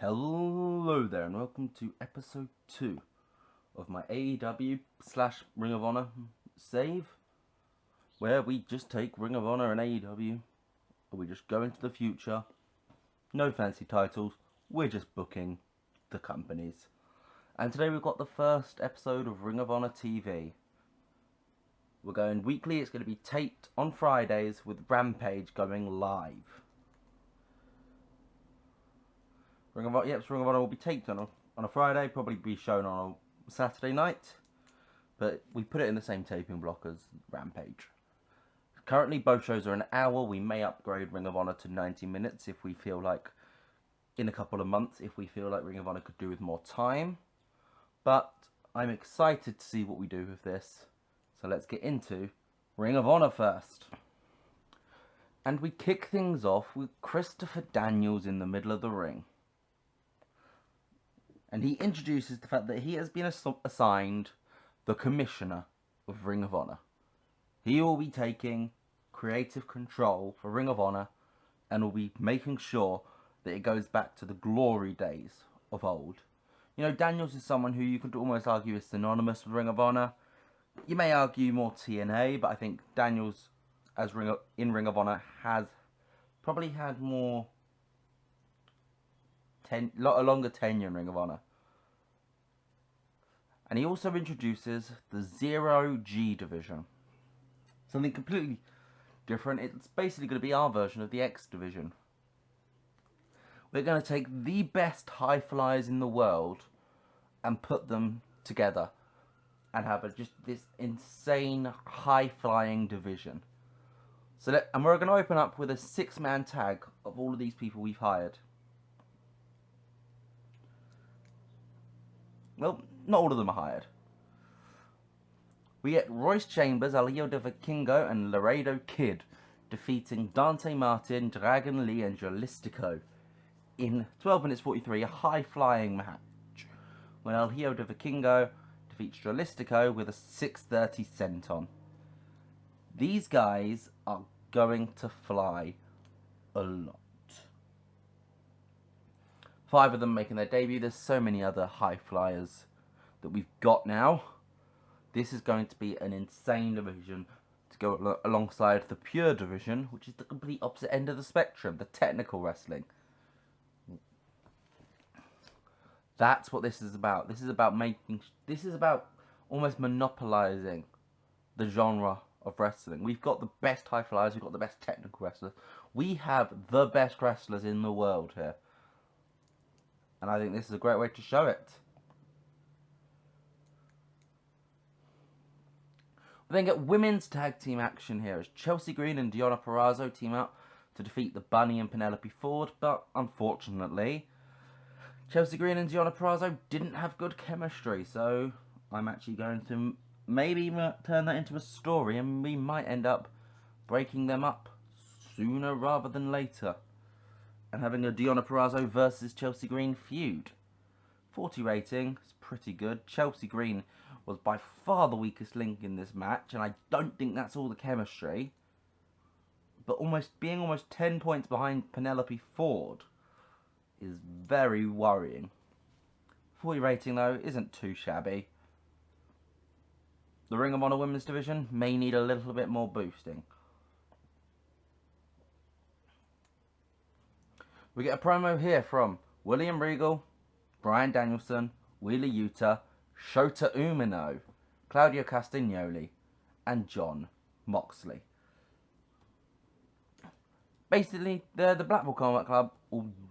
Hello there and welcome to episode 2 of my AEW / Ring of Honor save, where we just take Ring of Honor and AEW and we just go into the future. No fancy titles, we're just booking the companies. And today we've got the first episode of Ring of Honor TV. We're going weekly, it's going to be taped on Fridays with Rampage going live. Ring of Honor will be taped on a Friday, probably be shown on a Saturday night, but we put it in the same taping block as Rampage. Currently both shows are an hour. We may upgrade Ring of Honor to 90 minutes if we feel like, in a couple of months, if we feel like Ring of Honor could do with more time. But I'm excited to see what we do with this. So let's get into Ring of Honor first. And we kick things off with Christopher Daniels in the middle of the ring. And he introduces the fact that he has been assigned the commissioner of Ring of Honor. He will be taking creative control for Ring of Honor and will be making sure that it goes back to the glory days of old. You know, Daniels is someone who you could almost argue is synonymous with Ring of Honor. You may argue more TNA, but I think Daniels as in Ring of Honor has probably had more a longer tenure in Ring of Honor. And he also introduces the 0G division. Something completely different. It's basically going to be our version of the X division. We're going to take the best high flyers in the world and put them together and have just this insane high flying division. And we're going to open up with a 6-man tag of all of these people we've hired. Well, not all of them are hired. We get Royce Chambers, El Hijo de Vikingo, and Laredo Kid defeating Dante Martin, Dragon Lee, and Jalistico in 12 minutes 43, a high-flying match, when El Hijo de Vikingo defeats Jalistico with a 6:30 senton. These guys are going to fly a lot. 5 of them making their debut. There's so many other high flyers that we've got now. This is going to be an insane division to go alongside the pure division, which is the complete opposite end of the spectrum, the technical wrestling. That's what this is about. This is about almost monopolizing the genre of wrestling. We've got the best high flyers, we've got the best technical wrestlers. We have the best wrestlers in the world here. And I think this is a great way to show it. We then get women's tag team action here as Chelsea Green and Deonna Purrazzo team up to defeat the Bunny and Penelope Ford, but unfortunately, Chelsea Green and Deonna Purrazzo didn't have good chemistry, so I'm actually going to maybe turn that into a story and we might end up breaking them up sooner rather than later and having a Deonna Purrazzo versus Chelsea Green feud. 40 rating, it's pretty good. Chelsea Green was by far the weakest link in this match, and I don't think that's all the chemistry. But being almost 10 points behind Penelope Ford is very worrying. 40 rating though isn't too shabby. The Ring of Honor Women's Division may need a little bit more boosting. We get a promo here from William Regal, Bryan Danielson, Wheeler Yuta, Shota Umino, Claudio Castagnoli, and Jon Moxley. Basically, the Blackpool Combat Club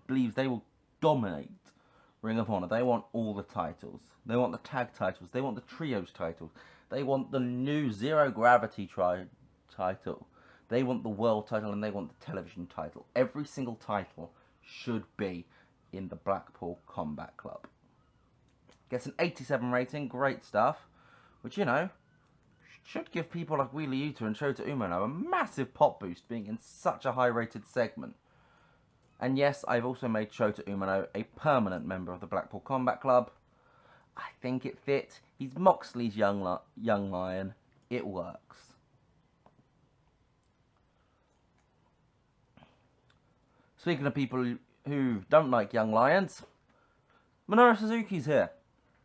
believes they will dominate Ring of Honor. They want all the titles. They want the tag titles. They want the trios titles. They want the new Zero Gravity title. They want the world title and they want the television title. Every single title should be in the Blackpool Combat Club. Gets an 87 rating, great stuff, which, you know, should give people like Wheeler Yuta and Shota Umino a massive pop boost being in such a high rated segment. And yes, I've also made Shota Umino a permanent member of the Blackpool Combat Club. I think it fits. He's Moxley's young lion. It works. Speaking of people who don't like young lions, Minoru Suzuki's here,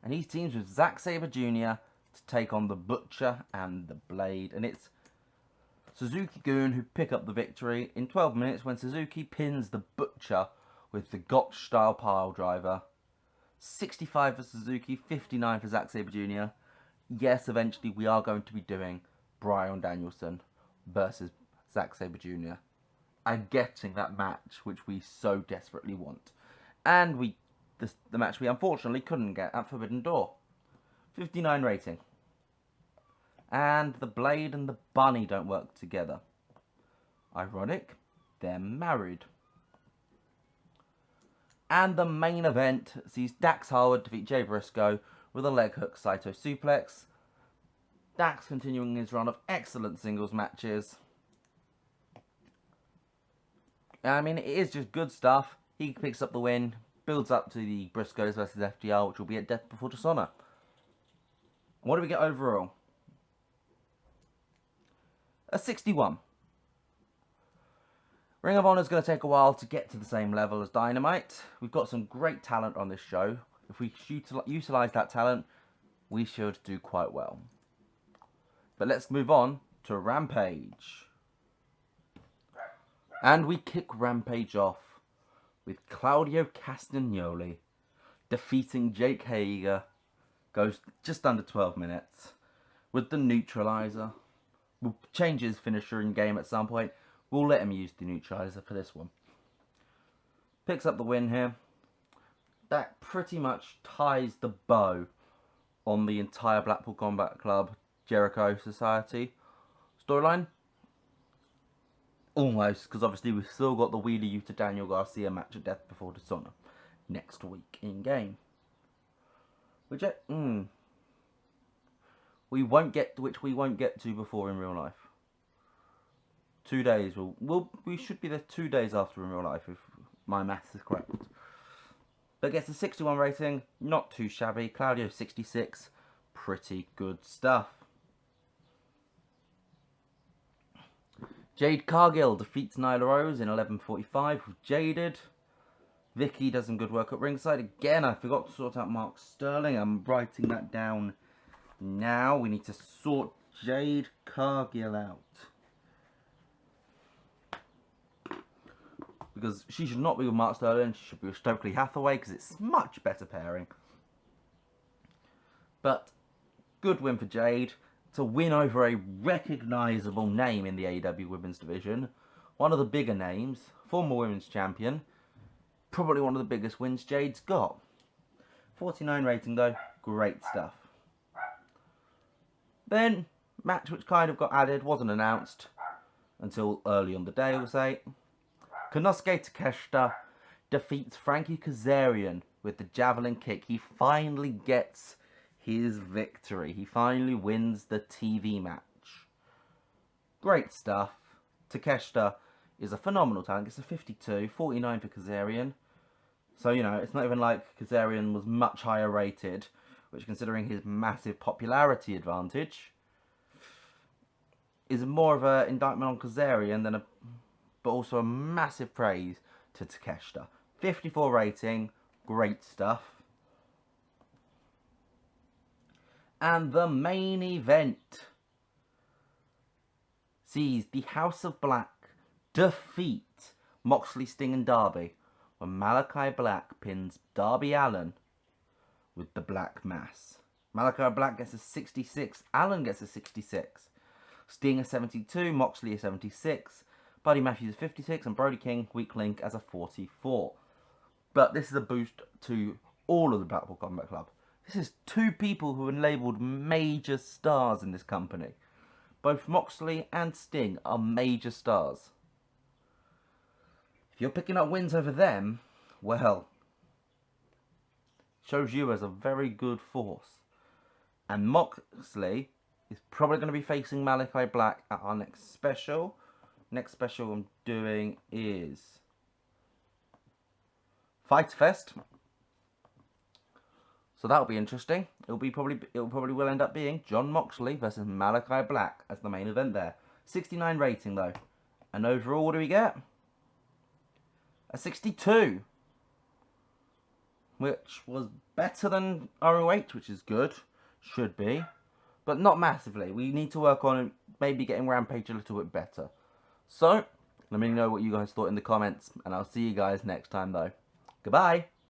and he's teamed with Zack Sabre Jr. to take on the Butcher and the Blade, and it's Suzuki-gun who pick up the victory in 12 minutes when Suzuki pins the Butcher with the Gotch-style pile driver. 65 for Suzuki, 59 for Zack Sabre Jr. Yes, eventually we are going to be doing Bryan Danielson versus Zack Sabre Jr. and getting that match which we so desperately want. And the match we unfortunately couldn't get at Forbidden Door. 59 rating. And the Blade and the Bunny don't work together. Ironic, they're married. And the main event sees Dax Harwood defeat Jay Briscoe with a leg hook Saito suplex. Dax continuing his run of excellent singles matches. I mean, it is just good stuff. He picks up the win, builds up to the Briscoes versus FTR, which will be at Death Before Dishonor. What do we get overall? A 61. Ring of Honor is going to take a while to get to the same level as Dynamite. We've got some great talent on this show. If we utilise that talent, we should do quite well. But let's move on to Rampage. And we kick Rampage off with Claudio Castagnoli defeating Jake Hager. Goes just under 12 minutes with the neutralizer. We'll change his finisher in game at some point. We'll let him use the neutralizer for this one. Picks up the win here. That pretty much ties the bow on the entire Blackpool Combat Club Jericho Society storyline. Almost, because obviously we've still got the Wheeler Yuta Daniel Garcia match at Death Before Dishonor next week in game. Which we won't get to before in real life. 2 days. We should be there 2 days after in real life if my maths is correct. But gets a 61 rating, not too shabby. Claudio 66, pretty good stuff. Jade Cargill defeats Nyla Rose in 11:45 with Jaded. Vicky does some good work at ringside. Again, I forgot to sort out Mark Sterling. I'm writing that down now. We need to sort Jade Cargill out. Because she should not be with Mark Sterling. She should be with Stokely Hathaway because it's much better pairing. But good win for Jade to win over a recognisable name in the AEW Women's Division. One of the bigger names, former Women's Champion. Probably one of the biggest wins Jade's got. 49 rating though, great stuff. Then, match which kind of got added, wasn't announced until early on the day, we'll say. Konosuke Takeshita defeats Frankie Kazarian with the javelin kick. He finally gets his victory. He finally wins the TV match. Great stuff. Takeshita is a phenomenal talent. Gets a 52, 49 for Kazarian. So, you know, it's not even like Kazarian was much higher rated, which, considering his massive popularity advantage, is more of an indictment on Kazarian than but also a massive praise to Takeshita. 54 rating, great stuff. And the main event sees the House of Black defeat Moxley, Sting and Darby when Malachi Black pins Darby Allin with the Black Mass. Malachi Black gets a 66, Allin gets a 66, Sting a 72, Moxley a 76, Buddy Matthews a 56 and Brody King, Weak Link, as a 44. But this is a boost to all of the Blackpool Combat Club. This is two people who are labelled major stars in this company. Both Moxley and Sting are major stars. If you're picking up wins over them, well, shows you as a very good force. And Moxley is probably going to be facing Malachi Black at our next special. Next special I'm doing is Fight Fest. So that'll be interesting. It'll probably will end up being Jon Moxley versus Malachi Black as the main event there. 69 rating though. And overall, what do we get? A 62. which was better than ROH, which is good. Should be. But not massively. We need to work on maybe getting Rampage a little bit better. So, let me know what you guys thought in the comments, and I'll see you guys next time though. Goodbye!